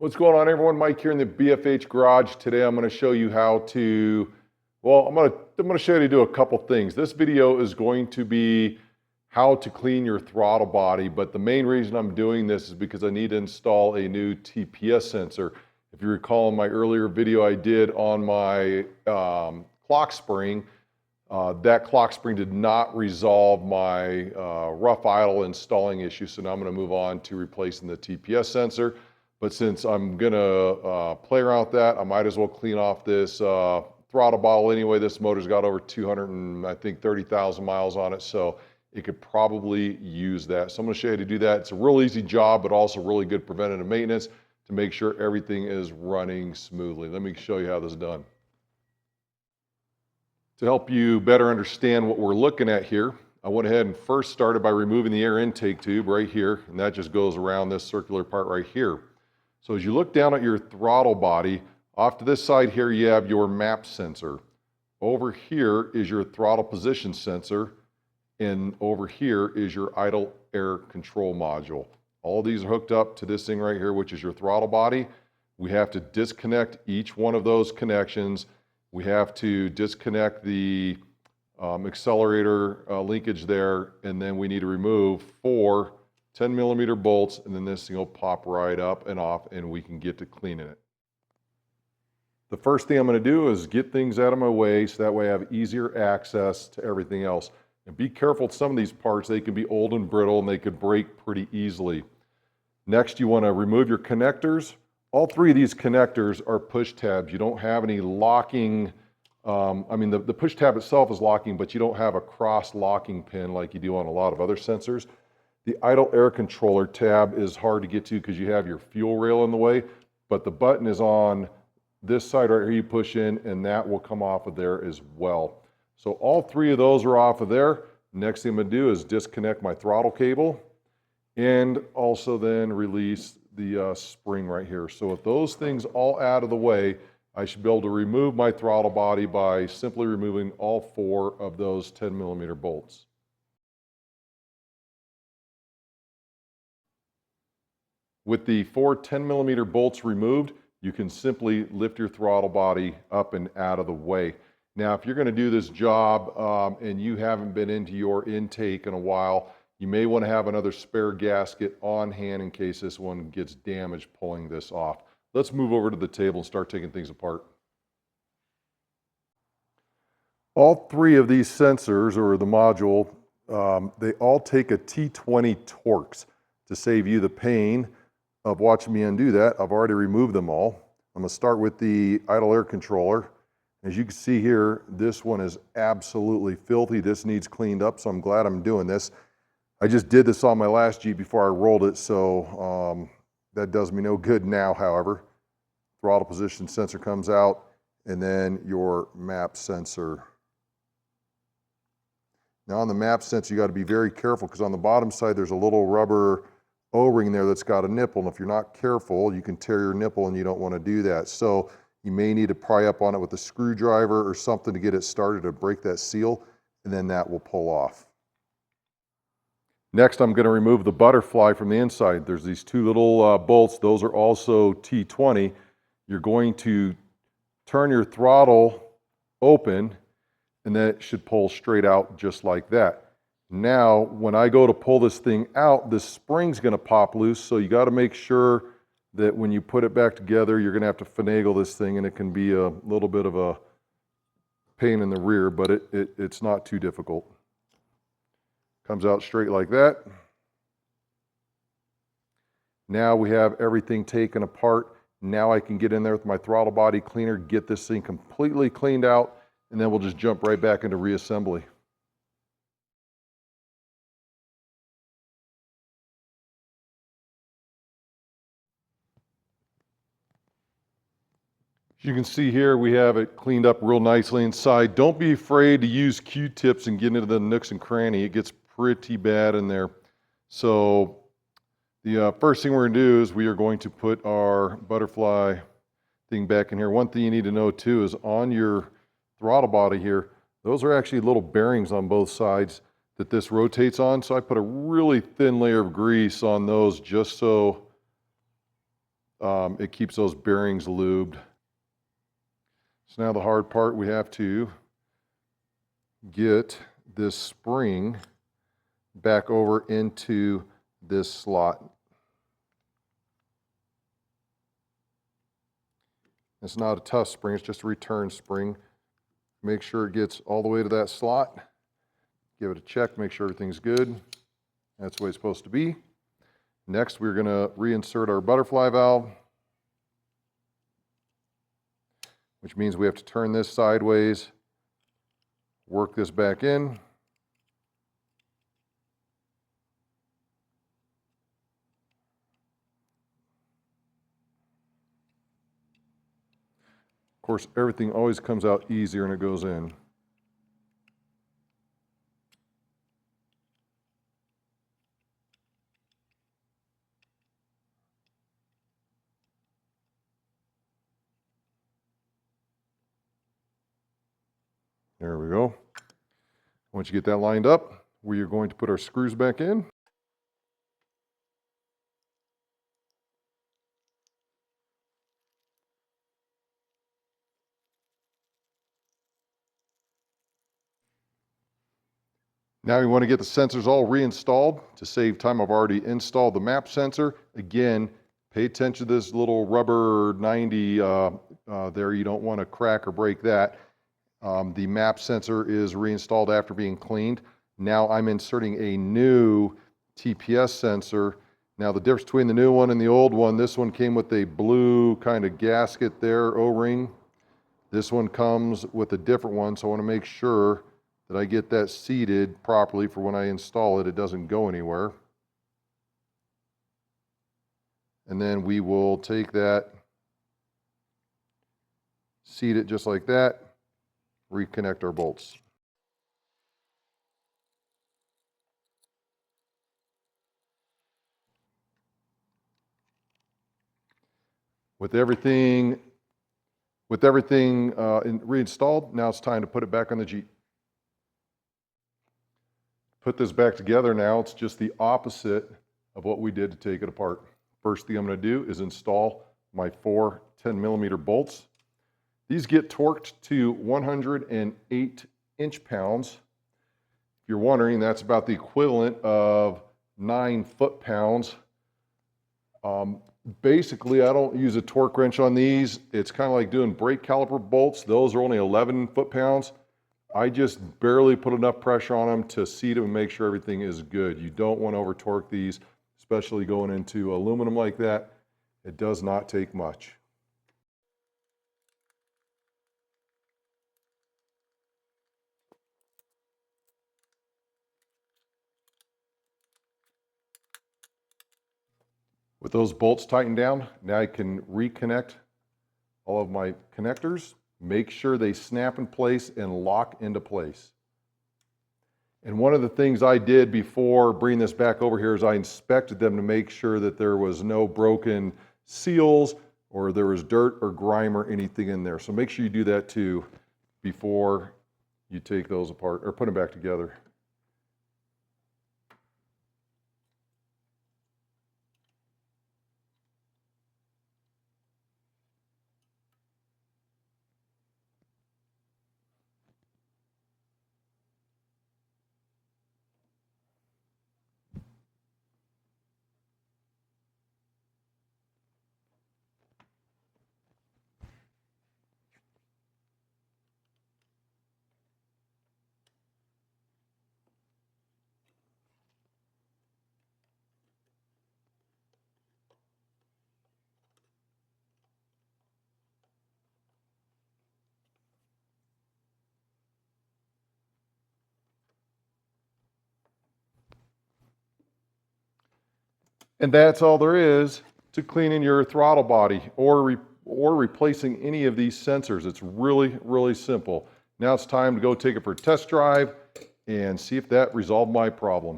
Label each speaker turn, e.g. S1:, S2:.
S1: What's going on, everyone? Mike here in the BFH garage. Today I'm going to show you how to, I'm going to show you how to do a couple things. This video is going to be how to clean your throttle body, but the main reason I'm doing this is because I need to install a new TPS sensor. If you recall in my earlier video I did on my clock spring, that clock spring did not resolve my rough idle installing issue, so now I'm going to move on to replacing the TPS sensor. But since I'm gonna play around with that, I might as well clean off this throttle bottle anyway. This motor's got over 230,000 miles on it, so it could probably use that. So I'm gonna show you how to do that. It's a real easy job, but also really good preventative maintenance to make sure everything is running smoothly. Let me show you how this is done. To help you better understand what we're looking at here, I went ahead and first started by removing the air intake tube right here, and that just goes around this circular part right here. So as you look down at your throttle body, off to this side here you have your map sensor. Over here is your throttle position sensor, and over here is your idle air control module. All these are hooked up to this thing right here, which is your throttle body. We have to disconnect each one of those connections. We have to disconnect the accelerator linkage there, and then we need to remove 4 10mm bolts, and then this thing will pop right up and off and we can get to cleaning it. The first thing I'm going to do is get things out of my way so that way I have easier access to everything else. And be careful with some of these parts, they can be old and brittle and they could break pretty easily. Next, you want to remove your connectors. All 3 of these connectors are push tabs. You don't have any locking, the push tab itself is locking, but you don't have a cross locking pin like you do on a lot of other sensors. The idle air controller tab is hard to get to because you have your fuel rail in the way, but the button is on this side right here. You push in and that will come off of there as well. So all 3 of those are off of there. Next thing I'm going to do is disconnect my throttle cable and also then release the spring right here. So with those things all out of the way, I should be able to remove my throttle body by simply removing all 4 of those 10mm bolts. With the 4 10mm bolts removed, you can simply lift your throttle body up and out of the way. Now, if you're going to do this job and you haven't been into your intake in a while, you may want to have another spare gasket on hand in case this one gets damaged pulling this off. Let's move over to the table and start taking things apart. All 3 of these sensors, or the module, they all take a T20 Torx. To save you the pain of watching me undo that, I've already removed them all. I'm going to start with the idle air controller. As you can see here, this one is absolutely filthy. This needs cleaned up, so I'm glad I'm doing this. I just did this on my last Jeep before I rolled it, so that does me no good now, however. Throttle position sensor comes out, and then your map sensor. Now on the map sensor, you got to be very careful because on the bottom side there's a little rubber O-ring there that's got a nipple, and if you're not careful, you can tear your nipple, and you don't want to do that. So you may need to pry up on it with a screwdriver or something to get it started to break that seal, and then that will pull off. Next, I'm going to remove the butterfly from the inside. There's these 2 little bolts. Those are also T20. You're going to turn your throttle open, and then it should pull straight out just like that. Now, when I go to pull this thing out, this spring's going to pop loose, so you got to make sure that when you put it back together, you're going to have to finagle this thing, and it can be a little bit of a pain in the rear, but it's not too difficult. Comes out straight like that. Now we have everything taken apart. Now I can get in there with my throttle body cleaner, get this thing completely cleaned out, and then we'll just jump right back into reassembly. As you can see here, we have it cleaned up real nicely inside. Don't be afraid to use Q-tips and get into the nooks and cranny. It gets pretty bad in there. So the first thing we're going to do is we are going to put our butterfly thing back in here. One thing you need to know too is on your throttle body here, those are actually little bearings on both sides that this rotates on. So I put a really thin layer of grease on those just so it keeps those bearings lubed. So now the hard part, we have to get this spring back over into this slot. It's not a tough spring, it's just a return spring. Make sure it gets all the way to that slot. Give it a check, make sure everything's good. That's the way it's supposed to be. Next, we're going to reinsert our butterfly valve, which means we have to turn this sideways, work this back in. Of course, everything always comes out easier when it goes in. There we go. Once you get that lined up, we are going to put our screws back in. Now we want to get the sensors all reinstalled. To save time, I've already installed the map sensor. Again, pay attention to this little rubber 90 there. You don't want to crack or break that. The map sensor is reinstalled after being cleaned. Now I'm inserting a new TPS sensor. Now the difference between the new one and the old one, this one came with a blue kind of gasket there, O-ring. This one comes with a different one, so I want to make sure that I get that seated properly for when I install it, it doesn't go anywhere. And then we will take that, seat it just like that, reconnect our bolts. With everything reinstalled, now it's time to put it back on the Jeep. Put this back together now, it's just the opposite of what we did to take it apart. First thing I'm going to do is install my 4 10mm bolts. These get torqued to 108 inch-pounds. If you're wondering, that's about the equivalent of 9 foot-pounds. Basically, I don't use a torque wrench on these. It's kind of like doing brake caliper bolts. Those are only 11 foot-pounds. I just barely put enough pressure on them to seat them and make sure everything is good. You don't want to over torque these, especially going into aluminum like that. It does not take much. With those bolts tightened down, now I can reconnect all of my connectors. Make sure they snap in place and lock into place. And one of the things I did before bringing this back over here is I inspected them to make sure that there was no broken seals or there was dirt or grime or anything in there. So make sure you do that too before you take those apart or put them back together. And that's all there is to cleaning your throttle body or replacing any of these sensors. It's really, really simple. Now it's time to go take it for a test drive and see if that resolved my problem.